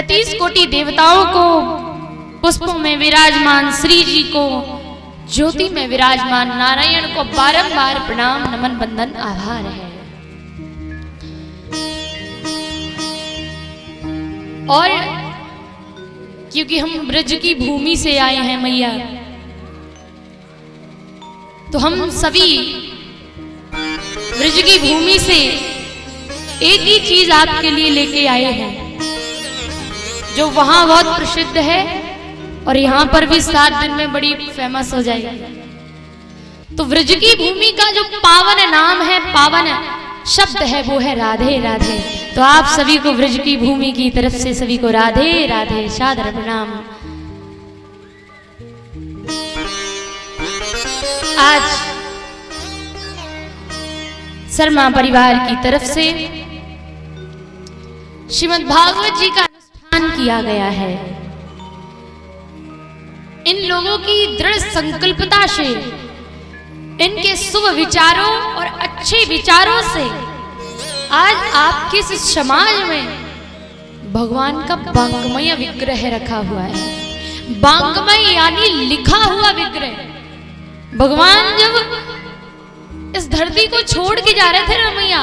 33 कोटि देवताओं को, पुष्पों में विराजमान श्री जी को, ज्योति में विराजमान नारायण को बारंबार प्रणाम नमन बंदन आभार है। और क्योंकि हम ब्रज की भूमि से आए हैं मैया, तो हम सभी ब्रज की भूमि से एक ही चीज आपके लिए लेके आए हैं, जो वहां बहुत प्रसिद्ध है और यहाँ पर भी 7 दिन में बड़ी फेमस हो जाएगी। तो ब्रज की भूमि का जो पावन नाम है, पावन शब्द है, वो है राधे राधे। तो आप सभी को ब्रज की भूमि की तरफ से सभी को राधे राधे सादर प्रणाम। आज शर्मा परिवार की तरफ से श्रीमद् भागवत जी का अनुष्ठान किया गया है। इन लोगों की दृढ़ संकल्पता से, इनके शुभ विचारों और अच्छे विचारों से आज आपके इस समाज में भगवान का वांग्मय विग्रह रखा हुआ है। वांग्मय यानी लिखा हुआ विग्रह। भगवान जब इस धरती को छोड़ के जा रहे थे ना मैया,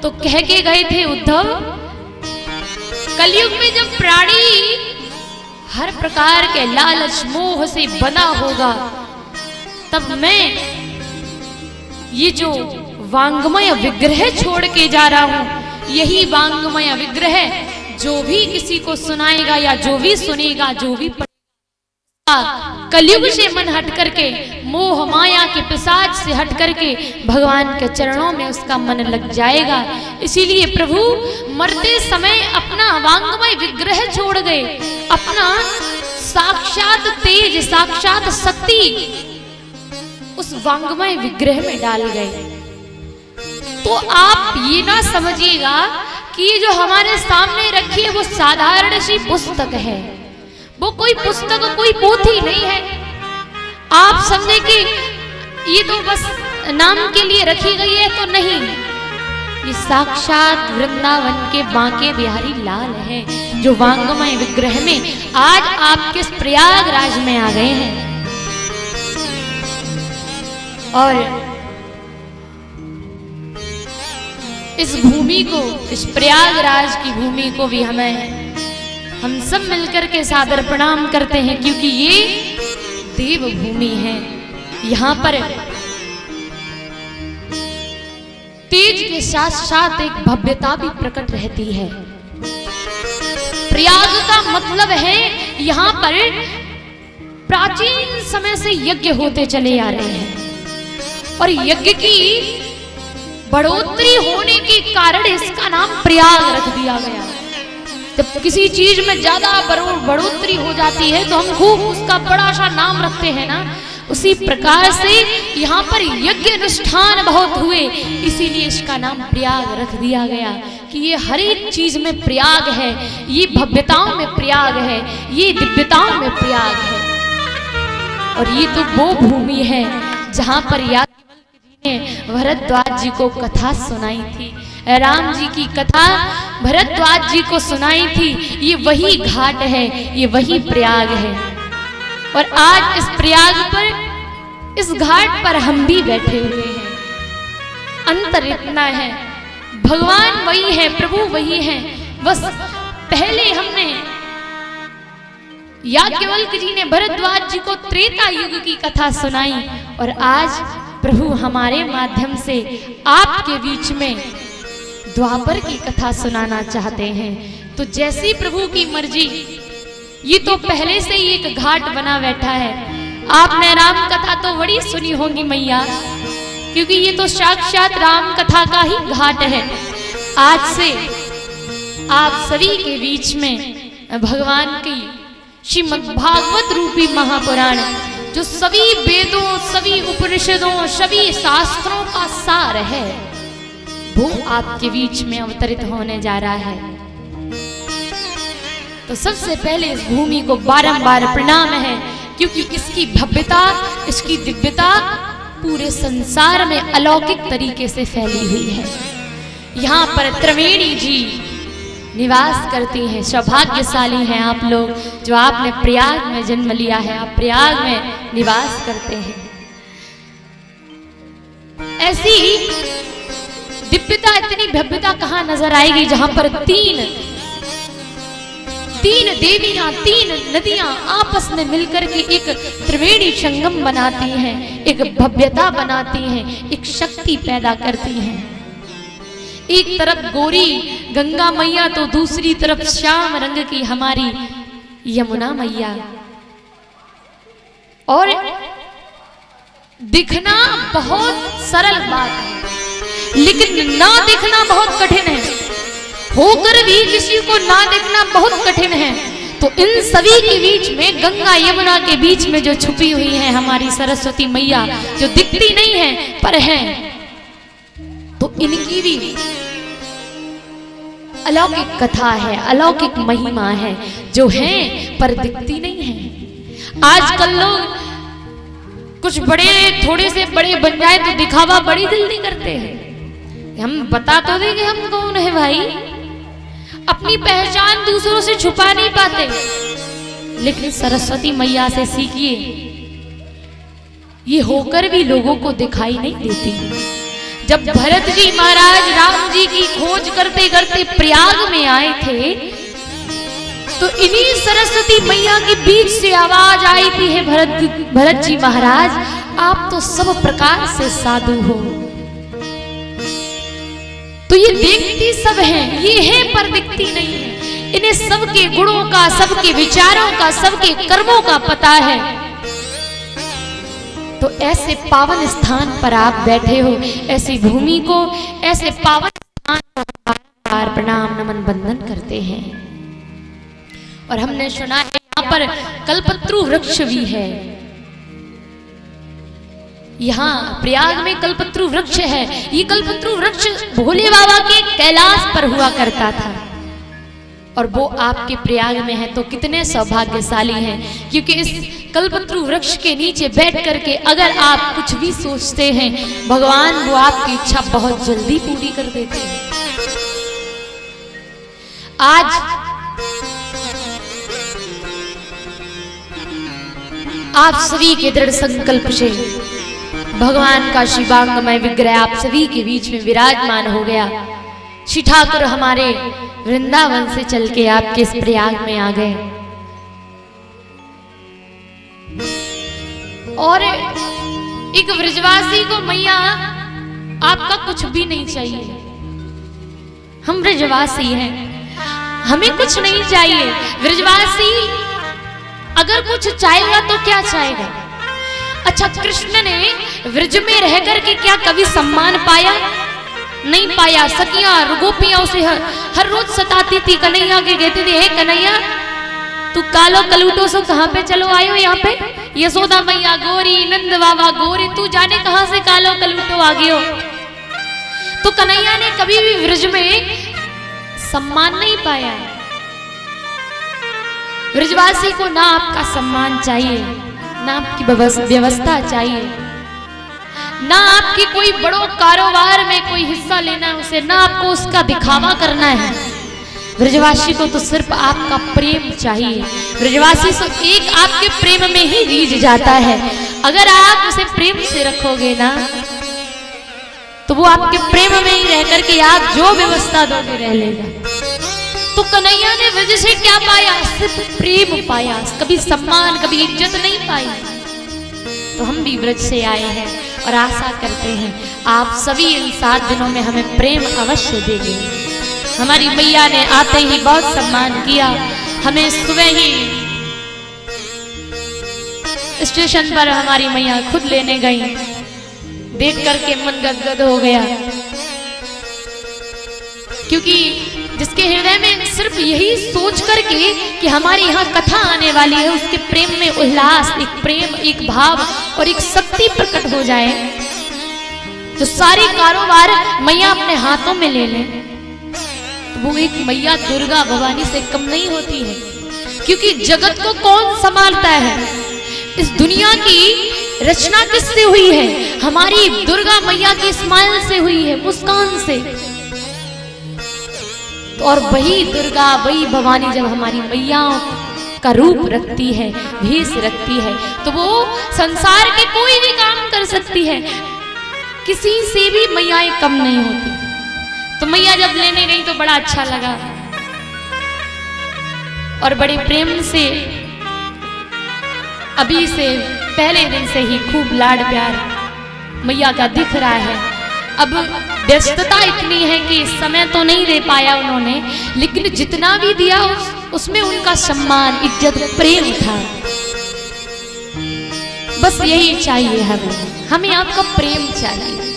तो कह के गए थे उद्धव, कलयुग में जब प्राणी हर प्रकार के लालच मोह से बना होगा, तब मैं ये जो वांग्मय विग्रह छोड़ के जा रहा हूं, यही वांग्मय विग्रह जो भी किसी को सुनाएगा या जो भी सुनेगा, जो भी कलयुग से मन हट करके, मोह माया के पिशाच से हट करके भगवान के चरणों में उसका मन लग जाएगा। इसीलिए प्रभु मरते समय अपना वांग्मय विग्रह छोड़ गए, अपना साक्षात तेज, साक्षात शक्ति उस वांग्मय विग्रह में डाल गए। तो आप ये ना समझिएगा कि ये जो हमारे सामने रखी है वो साधारण सी पुस्तक है, वो कोई पुस्तक, कोई पोथी नहीं है। आप समझे कि ये तो बस नाम के लिए रखी गई है, तो नहीं, ये साक्षात वृंदावन के बांके बिहारी लाल है, जो वांग्मय विग्रह में आज आपके प्रयागराज में आ गए हैं। और इस भूमि को, इस प्रयागराज की भूमि को भी हम सब मिलकर के सादर प्रणाम करते हैं, क्योंकि ये देव भूमि है। यहाँ पर तेज के साथ साथ एक भव्यता भी प्रकट रहती है। प्रयाग का मतलब है यहाँ पर प्राचीन समय से यज्ञ होते चले आ रहे हैं, और यज्ञ की बढ़ोतरी होने के कारण इसका नाम प्रयाग रख दिया गया। जब किसी चीज में ज्यादा बढ़ोतरी हो जाती है तो हम खूब उसका बड़ा सा नाम रखते हैं ना, उसी प्रकार से यहाँ पर यज्ञ अनुष्ठान बहुत हुए, इसीलिए इसका नाम प्रयाग रख दिया गया कि ये हर एक चीज में प्रयाग है, ये भव्यताओं में प्रयाग है, ये दिव्यताओं में प्रयाग है। और ये तो वो भूमि है जहाँ पर याज्ञवल्क्य जी ने भरद्वाज जी को कथा सुनाई थी, राम जी की कथा भरद्वाज जी को सुनाई थी। ये वही घाट है, ये वही प्रयाग है। और आज इस प्रयाग पर, इस घाट पर हम भी बैठे हुए हैं। अंतर इतना है, भगवान वही है, प्रभु वही है। बस पहले हमने याज्ञवल्क्य जी ने भरद्वाज जी को त्रेता युग की कथा सुनाई, और आज प्रभु हमारे माध्यम से आपके बीच में द्वापर की कथा सुनाना चाहते हैं। तो जैसी प्रभु की मर्जी, ये तो पहले से ही एक घाट बना बैठा है। आपने राम कथा तो बड़ी सुनी होगी मैया, क्योंकि ये तो साक्षात राम कथा का ही घाट है। आज से आप सभी के बीच में भगवान की श्रीमद् भागवत रूपी महापुराण, जो सभी वेदों, सभी उपनिषदों, सभी शास्त्रों का सार है, वो आपके बीच में अवतरित होने जा रहा है। तो सबसे पहले इस भूमि को बारंबार प्रणाम है, क्योंकि इसकी भव्यता, इसकी दिव्यता पूरे संसार में अलौकिक तरीके से फैली हुई है। यहाँ पर त्रिवेणी जी निवास करती हैं। सौभाग्यशाली हैं आप लोग जो आपने प्रयाग में जन्म लिया है, आप प्रयाग में निवास करते हैं। ऐसी दिव्यता, इतनी भव्यता कहाँ नजर आएगी जहां पर तीन देवियां, तीन नदियां आपस में मिलकर के एक त्रिवेणी संगम बनाती हैं, एक भव्यता बनाती हैं, एक शक्ति पैदा करती हैं। एक तरफ गोरी गंगा मैया तो दूसरी तरफ श्याम रंग की हमारी यमुना मैया। और दिखना बहुत सरल बात है, लेकिन ना दिखना बहुत कठिन है। होकर भी किसी को ना देखना बहुत कठिन है। तो इन सभी के बीच में, गंगा यमुना के बीच में जो छुपी हुई है हमारी सरस्वती मैया, जो दिखती नहीं है पर है, तो इनकी भी अलौकिक कथा है, अलौकिक महिमा है, जो है पर दिखती नहीं है। आजकल लोग कुछ बड़े, थोड़े से बड़े बन जाए तो दिखावा बड़ी जल्दी करते हैं। हम बता तो देंगे हम कौन है भाई, अपनी पहचान दूसरों से छुपा नहीं पाते। लेकिन सरस्वती मैया से सीखिए, ये होकर भी लोगों को दिखाई नहीं देती। जब भरत जी महाराज राम जी की खोज करते करते प्रयाग में आए थे, तो इन्हीं सरस्वती मैया के बीच से आवाज आई थी, है भरत जी महाराज, आप तो सब प्रकार से साधु हो। तो ये देखती सब हैं, ये है पर दिखती नहीं है। इन्हें सबके गुणों का, सबके विचारों का, सबके कर्मों का पता है। तो ऐसे पावन स्थान पर आप बैठे हो, ऐसी भूमि को, ऐसे पावन स्थान पर प्रणाम नमन बंदन करते हैं। और हमने सुना है यहाँ पर कल्पत्रु वृक्ष भी है। यहाँ प्रयाग में कल्पत्रु वृक्ष है। ये कल्पत्रु वृक्ष भोले बाबा के कैलाश पर हुआ करता था, और वो आपके प्रयाग में है। तो कितने सौभाग्यशाली हैं, क्योंकि इस कल्पत्रु वृक्ष के नीचे बैठ करके अगर आप कुछ भी सोचते हैं, भगवान वो आपकी इच्छा बहुत जल्दी पूरी कर देते हैं। आज आप सभी के दृढ़ संकल्प से भगवान का शिवांगमय विग्रह आप सभी के बीच में विराजमान हो गया। श्री ठाकुर हमारे वृंदावन से चल के आपके इस प्रयाग में आ गए, और एक ब्रजवासी को मैया आपका कुछ भी नहीं चाहिए। हम ब्रजवासी हैं, हमें कुछ नहीं चाहिए। ब्रजवासी अगर कुछ चाहेगा तो क्या चाहेगा? अच्छा, कृष्ण ने व्रज में रह करके क्या कभी सम्मान पाया? नहीं पाया। सखियां गोपियां उसे हर रोज सताती थी। कन्हैया के कहते थे, हे कन्हैया तू कालो कलूटो सो कहाँ पे चलो आयो यहाँ पे? यशोदा मैया गोरी, नंद बाबा गोरी, तू जाने कहाँ से कालो कलूटो आ गयो। तो कन्हैया ने कभी भी व्रज में सम्मान नहीं पाया। ब्रजवासी को ना आपका सम्मान चाहिए, ना आपकी व्यवस्था चाहिए, ना आपकी कोई बड़ो कारोबार में कोई हिस्सा लेना है उसे, ना आपको उसका दिखावा करना है। ब्रजवासी को तो सिर्फ आपका प्रेम चाहिए। ब्रजवासी तो एक आपके प्रेम में ही रीझ जाता है। अगर आप उसे प्रेम से रखोगे ना, तो वो आपके प्रेम में ही रह करके आप जो व्यवस्था दोगे रह लेगा। तो कन्हैया ने व्रज से क्या पाया? सिर्फ प्रेम पाया, कभी सम्मान, कभी इज्जत नहीं पाई। तो हम भी व्रज से आए हैं और आशा करते हैं आप सभी इन 7 दिनों में हमें प्रेम अवश्य देंगे। हमारी मैया ने आते ही बहुत सम्मान किया। हमें सुबह ही स्टेशन पर हमारी मैया खुद लेने गई। देख करके मन गदगद हो गया, क्योंकि जिसके हृदय में सिर्फ यही सोच करके कि हमारे यहाँ कथा आने वाली है, उसके प्रेम में उल्लास, एक प्रेम, एक भाव और एक शक्ति प्रकट हो जाए, जो सारे कारोबार मैया अपने हाथों में ले ले, तो वो एक मैया दुर्गा भवानी से कम नहीं होती है। क्योंकि जगत को कौन संभालता है? इस दुनिया की रचना किससे हुई है? हमारी दुर्गा मैया की स्माइल से हुई है, मुस्कान से। तो और वही दुर्गा, वही भवानी जब हमारी मैया का रूप रखती है, भेष रखती है, तो वो संसार के कोई भी काम कर सकती है, किसी से भी मैयाएं कम नहीं होती। तो मैया जब लेने गई तो बड़ा अच्छा लगा और बड़े प्रेम से अभी से पहले दिन से ही खूब लाड प्यार मैया का दिख रहा है। अब व्यस्तता इतनी है कि इस समय तो नहीं दे पाया उन्होंने, लेकिन जितना भी दिया उसमें उनका सम्मान, इज्जत, प्रेम था। बस यही चाहिए हमें आपका प्रेम चाहिए।